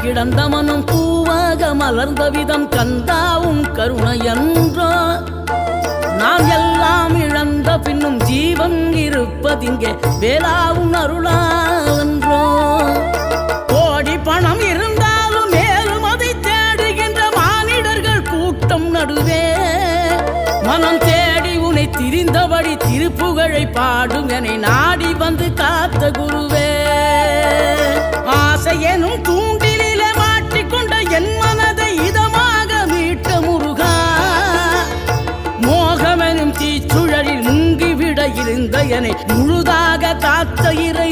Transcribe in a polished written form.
கிடந்த மனம் பூவாக மலர்ந்த விதம் கந்தாவும் கருணையன்றோ நாம் எல்லாம் இழந்த பின்னும் ஜீவன் இருப்பதிங்கே வேளாவும் அருளாவென்றோ கோடி பணம் இருந்தாலும் மேலும் அதை தேடுகின்ற மானிடர்கள் கூட்டம் நடுவே மனம் தேடி உன்னை திரிந்தபடி திருப்புகழை பாடும் என நாடி வந்து காத்த குருவே ஆசை எனும் தூண்டிலே மாட்டிக்கொண்ட என் மனதை இதமாக மீட்ட முருகா மோகமெனும் தீச்சுழலில் முங்கிவிட இருந்த என்னை முழுதாக காத்த இறை